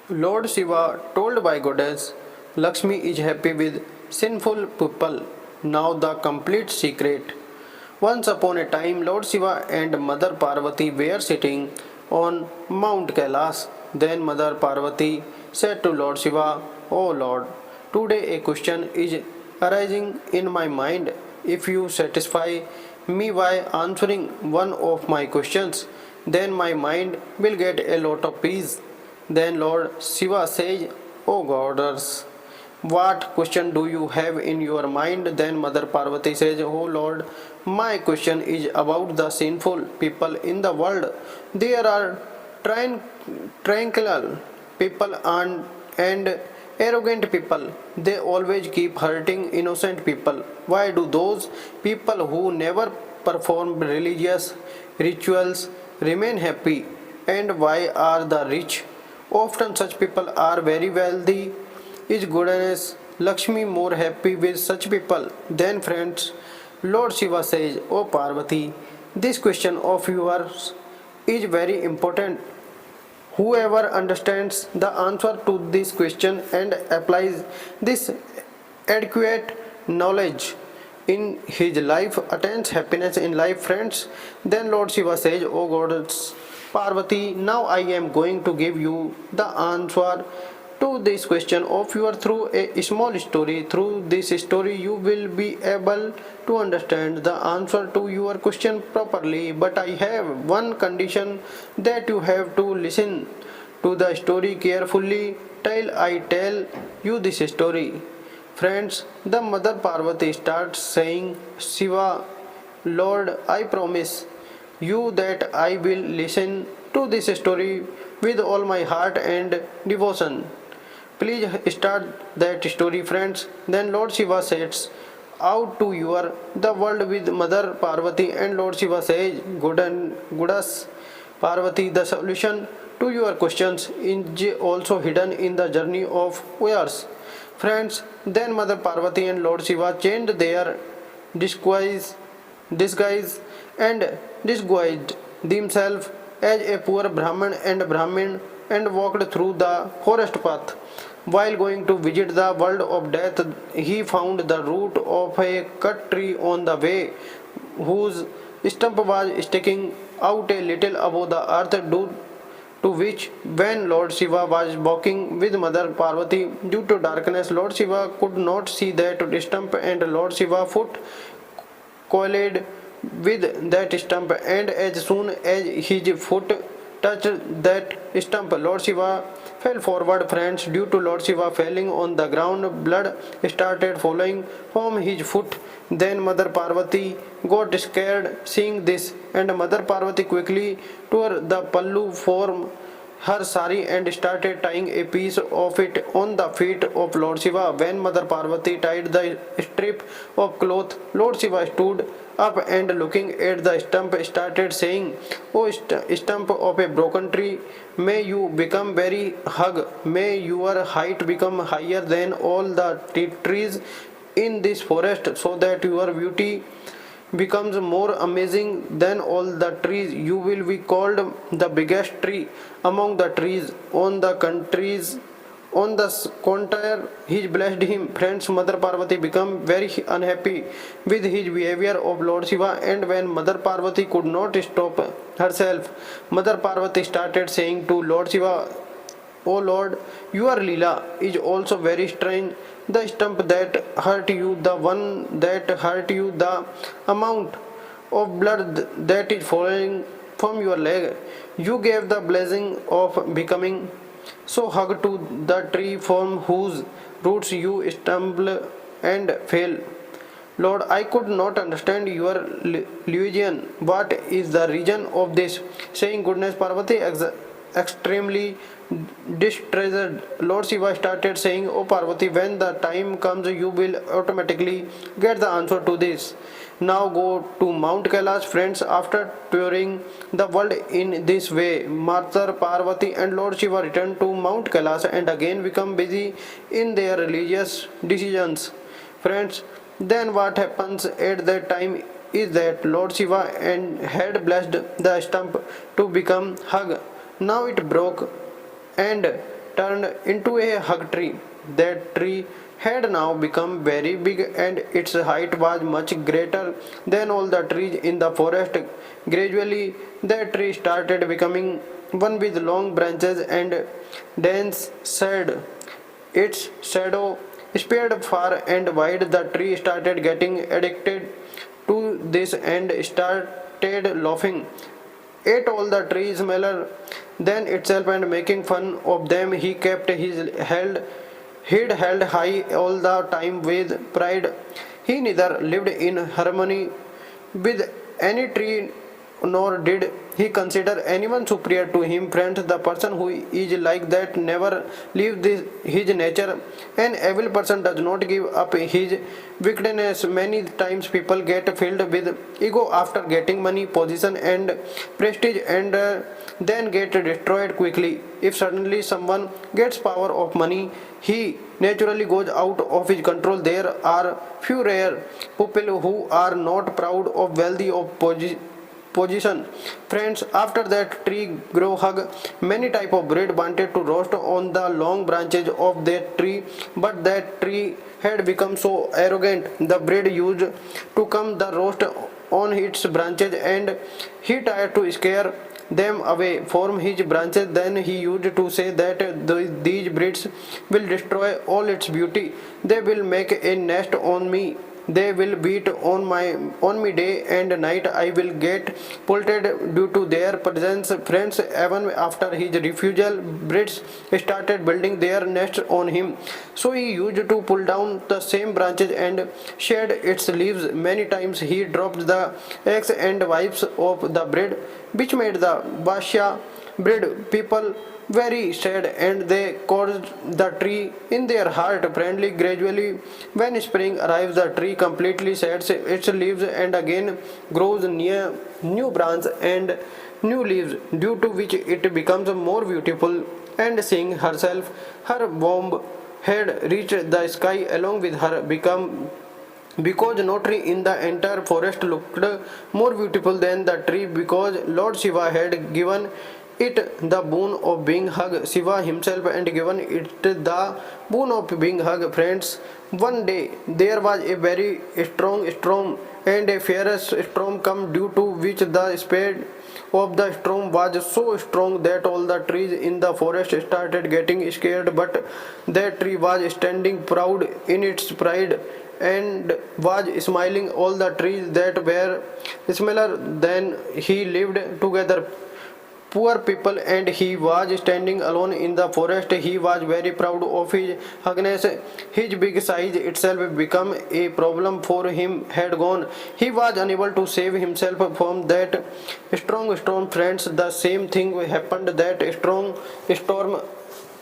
Lord Shiva, told by Goddess Lakshmi, is happy with sinful people. Now the complete secret. Once upon a time, Lord Shiva and Mother Parvati were sitting on Mount Kailas. Then Mother Parvati said to Lord Shiva, "O Lord, today a question is arising in my mind. If you satisfy me by answering one of my questions, then my mind will get a lot of peace." Then Lord Shiva says, "O Goddess, what question do you have in your mind?" Then Mother Parvati says, "Oh Lord, my question is about the sinful people in the world. There are tranquil people and arrogant people. They always keep hurting innocent people. Why do those people who never perform religious rituals remain happy? And why are the rich? Often such people are very wealthy. Is Goddess Lakshmi more happy with such people than friends?" Lord Shiva says, "O Parvati, this question of yours is very important. Whoever understands the answer to this question and applies this adequate knowledge in his life attains happiness in life, friends." Then Lord Shiva says, "O Goddess Parvati, now I am going to give you the answer to this question of yours through a small story. Through this story, you will be able to understand the answer to your question properly. But I have one condition, that you have to listen to the story carefully till I tell you this story." Friends, the Mother Parvati starts saying, "Shiva, Lord, I promise you that I will listen to this story with all my heart and devotion. Please start that story, friends." Then Lord Shiva sets out to your the world with Mother Parvati, and Lord Shiva says, Goddess Parvati, the solution to your questions is also hidden in the journey of yours." Friends, then Mother Parvati and Lord Shiva changed their disguise, disguise and disguised themselves as a poor Brahman and walked through the forest path. While going to visit the world of death, he found the root of a cut tree on the way, whose stump was sticking out a little above the earth, due to which, when Lord Shiva was walking with Mother Parvati, due to darkness, Lord Shiva could not see that stump, and Lord Shiva's foot collided with that stump, and as soon as his foot touched that stump, Lord Shiva fell forward. Friends, due to Lord Shiva falling on the ground, blood started flowing from his foot. Then Mother Parvati got scared seeing this, and Mother Parvati quickly tore the pallu from her sari and started tying a piece of it on the feet of Lord Shiva. When Mother Parvati tied the strip of cloth, Lord Shiva stood up and looking at the stump started saying, "O stump of a broken tree, may you become very hug, may your height become higher than all the trees in this forest, so that your beauty becomes more amazing than all the trees. You will be called the biggest tree among the trees on the countries." On the contrary, he blessed him. Friends, Mother Parvati became very unhappy with his behavior of Lord Shiva, and when Mother Parvati could not stop herself, Mother Parvati started saying to Lord Shiva, "O Lord, your Leela is also very strange. The stump that hurt you, the one that hurt you, the amount of blood that is falling from your leg. You gave the blessing of becoming so hug to the tree from whose roots you stumble and fail. Lord, I could not understand your illusion. What is the reason of this?" Saying goodness, Parvati extremely distressed, Lord Shiva started saying, "O Parvati, when the time comes, you will automatically get the answer to this. Now go to Mount Kailash." Friends, after touring the world in this way, Mother Parvati and Lord Shiva returned to Mount Kailash and again become busy in their religious decisions. Friends, then what happens at that time is that Lord Shiva and had blessed the stump to become hug. Now it broke, and turned into a hug tree. That tree had now become very big and its height was much greater than all the trees in the forest. Gradually, that tree started becoming one with long branches and dense shade. Its shadow spread far and wide. The tree started getting addicted to this and started laughing at all the trees smaller than itself and making fun of them. He kept his head held high all the time with pride. He neither lived in harmony with any tree nor did he consider anyone superior to him. Friends, the person who is like that never leaves his nature. An evil person does not give up his wickedness. Many times people get filled with ego after getting money, position and prestige and then get destroyed quickly. If suddenly someone gets power of money, he naturally goes out of his control. There are few rare people who are not proud of wealthy of position. Friends, after that tree grew hug, many type of bread wanted to roast on the long branches of that tree, but that tree had become so arrogant. The bread used to come the roast on its branches and he tried to scare them away from his branches. Then he used to say that these breeds will destroy all its beauty. They will make a nest on me. They will beat on me day and night. I will get polluted due to their presence. Friends, even after his refusal, birds started building their nests on him. So he used to pull down the same branches and shed its leaves. Many times he dropped the eggs and wipes of the bread, which made the Basha bread people very sad, and they caused the tree in their heart friendly. Gradually, when spring arrives, the tree completely sheds its leaves and again grows near new branches and new leaves, due to which it becomes more beautiful. And seeing herself, her womb had reached the sky along with her, become because no tree in the entire forest looked more beautiful than the tree, because Lord Shiva had given it the boon of being hug. Shiva himself and given it the boon of being hug. Friends, one day there was a very strong storm and a fierce storm come, due to which the speed of the storm was so strong that all the trees in the forest started getting scared. But that tree was standing proud in its pride and was smiling. All the trees that were smaller than he lived together, poor people, and he was standing alone in the forest. He was very proud of his ugliness. His big size itself became a problem for him. Had gone, he was unable to save himself from that strong storm. Friends, the same thing happened. That strong storm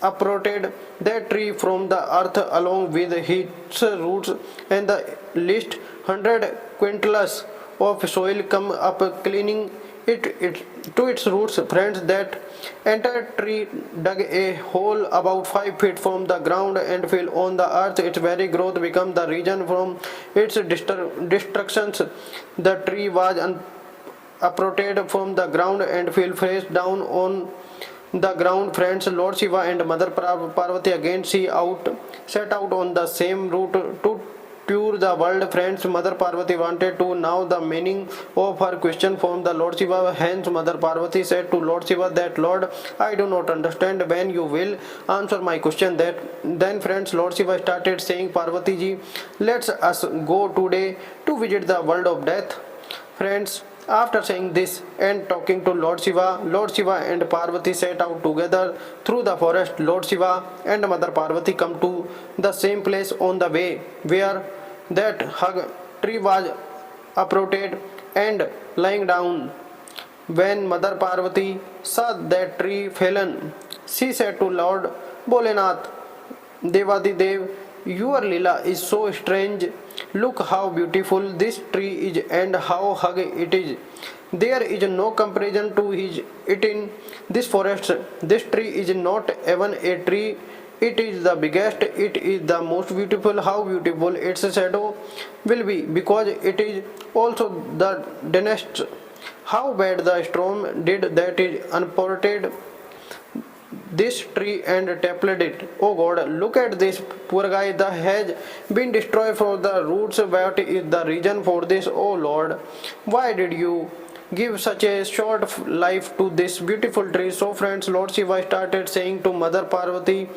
uprooted that tree from the earth along with its roots, and the least 100 quintals of soil come up, cleaning it to its roots. Friends, that entire tree dug a hole about 5 feet from the ground and fell on the earth. Its very growth became the reason from its destructions. The tree was uprooted from the ground and fell face down on the ground. Friends, Lord Shiva and Mother Parvati again set out on the same route to tour the world. Friends, Mother Parvati wanted to know the meaning of her question from the Lord Shiva. Hence, Mother Parvati said to Lord Shiva that, Lord, I do not understand. When you will answer my question. Then, friends, Lord Shiva started saying, Parvati ji, let us go today to visit the world of death. Friends, after saying this and talking to Lord Shiva and Parvati set out together through the forest. Lord Shiva and Mother Parvati come to the same place on the way where that hug tree was uprooted and lying down. When Mother Parvati saw that tree fallen, she said to Lord Bholenath, Devadidev, your Leela is so strange. Look how beautiful this tree is and how hug it is. There is no comparison to it in this forest. This tree is not even a tree. It is the biggest. It is the most beautiful. How beautiful its shadow will be, because it is also the densest. How bad the storm did that is uprooted this tree and tackled it. Oh God, look at this poor guy. The has been destroyed for the roots. What is the reason for this? Oh Lord, why did you give such a short life to this beautiful tree? So friends, Lord Shiva started saying to Mother Parvati,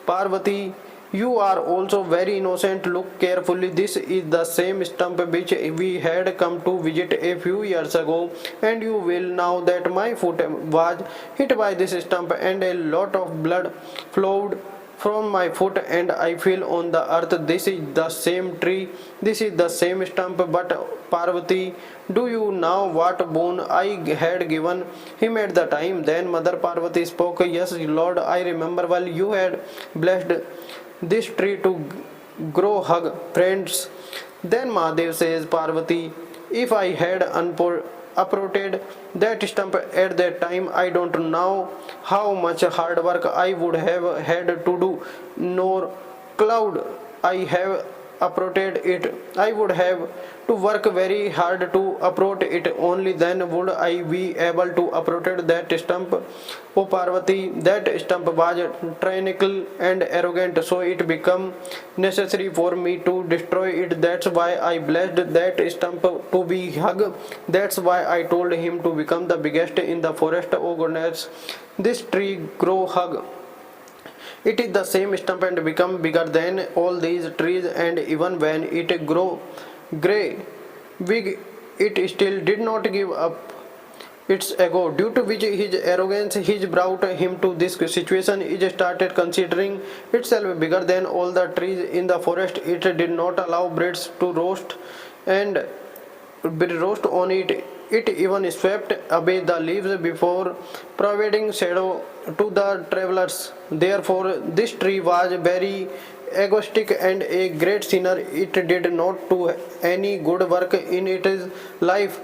Parvati, you are also very innocent. Look carefully. This is the same stump which we had come to visit a few years ago, and you will know that my foot was hit by this stump, and a lot of blood flowed from my foot, and I fell on the earth. This is the same tree. This is the same stump. But Parvati, do you know what boon I had given him at the time? Then Mother Parvati spoke. Yes, Lord, I remember well. You had blessed this tree to grow hug friends. Then Mahadev says, Parvati, if I had uprooted that stump at that time, I don't know how much hard work I would have had to do, nor cloud I have uprooted it. I would have to work very hard to uproot it. Only then would I be able to uproot that stump. O Parvati, that stump was tyrannical and arrogant, so it became necessary for me to destroy it. That's why I blessed that stump to be hug. That's why I told him to become the biggest in the forest. O goodness, this tree grow hug. It is the same stump and become bigger than all these trees, and even when it grow grey big, it still did not give up its ego, due to which his arrogance has brought him to this situation. It started considering itself bigger than all the trees in the forest. It did not allow breads to roast and roast on it. It even swept away the leaves before providing shadow to the travelers. Therefore, this tree was very egoistic and a great sinner. It did not do any good work in its life.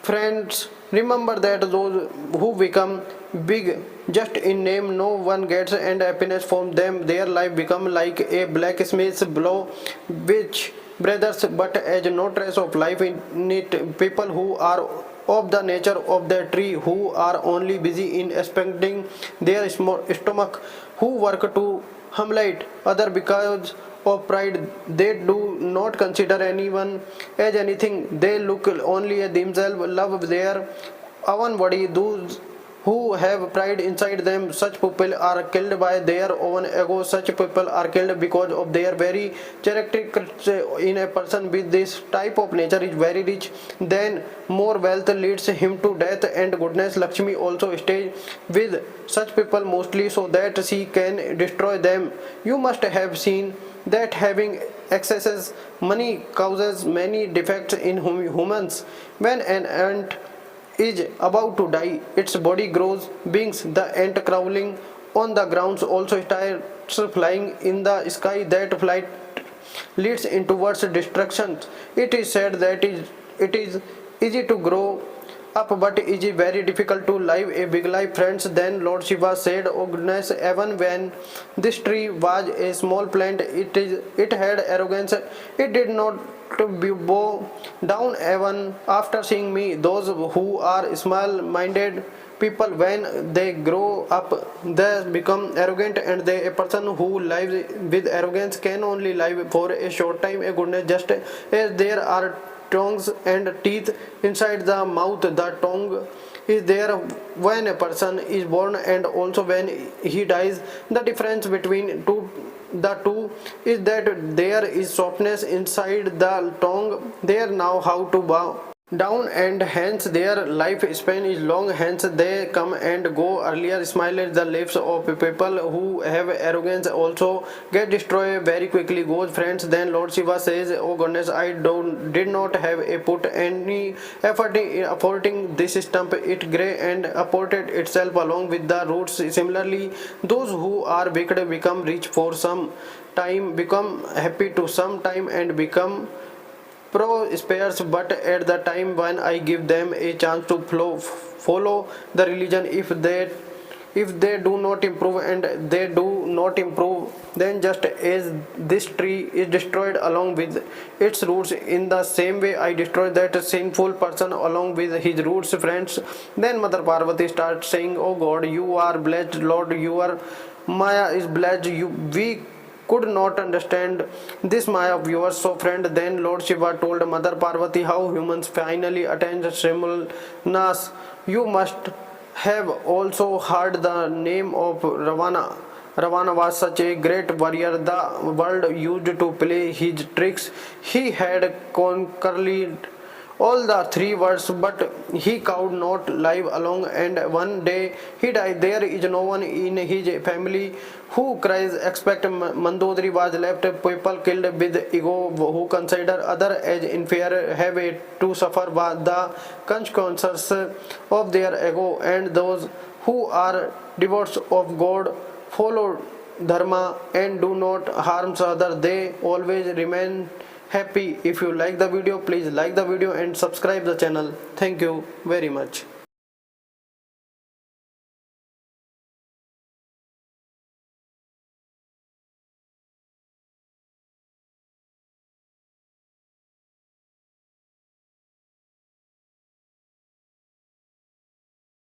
Friends, remember that those who become big just in name, no one gets and happiness from them. Their life become like a blacksmith's blow, which brothers, but as no trace of life in it. People who are of the nature of the tree, who are only busy in expanding their stomach, who work to humiliate other because of pride. They do not consider anyone as anything. They look only at themselves, love their own body. Those who have pride inside them, such people are killed by their own ego. Such people are killed because of their very characteristics. In a person with this type of nature is very rich, then more wealth leads him to death, and Goddess Lakshmi also stays with such people mostly so that she can destroy them. You must have seen that having excesses money causes many defects in humans. When an ant is about to die, its body grows wings. The ant crawling on the ground also starts flying in the sky. That flight leads in towards destruction. It is said that it is easy to grow up, but it is very difficult to live a big life. Friends, then Lord Shiva said, oh goodness, even when this tree was a small plant, it had arrogance. It did not to be bow down even after seeing me. Those who are small-minded people, when they grow up, they become arrogant, and a person who lives with arrogance can only live for a short time. A goodness, just as there are tongues and teeth inside the mouth, the tongue is there when a person is born and also when he dies. The difference between the two is that there is softness inside the tongue. They know how to bow down, and hence their lifespan is long. Hence they come and go earlier. Smile at the lips of people who have arrogance also get destroyed very quickly. Goes friends. Then Lord Shiva says, oh goodness, I did not have a put any effort in affording this stump. It gray and apported itself along with the roots. Similarly, those who are wicked become rich for some time, become happy to some time, and become prosperous, but at the time when I give them a chance to follow the religion, if they If they do not improve and they do not improve, then just as this tree is destroyed along with its roots, in the same way I destroy that sinful person along with his roots, friends. Then Mother Parvati starts saying, "Oh God, you are blessed, Lord, your Maya is blessed. We could not understand this Maya of yours." So friend, then Lord Shiva told Mother Parvati how humans finally attain Srimulnas. You must have also heard the name of Ravana. Ravana was such a great warrior the world used to play his tricks. He had conquered all the three worlds, but he could not live alone, and one day he died. There is no one in his family who cries except Mandodari was left. People killed with ego who consider other as inferior have to suffer the consequences of their ego, and those who are devotees of God follow dharma and do not harm others. They always remain happy. If you like the video, please like the video and subscribe the channel. Thank you very much.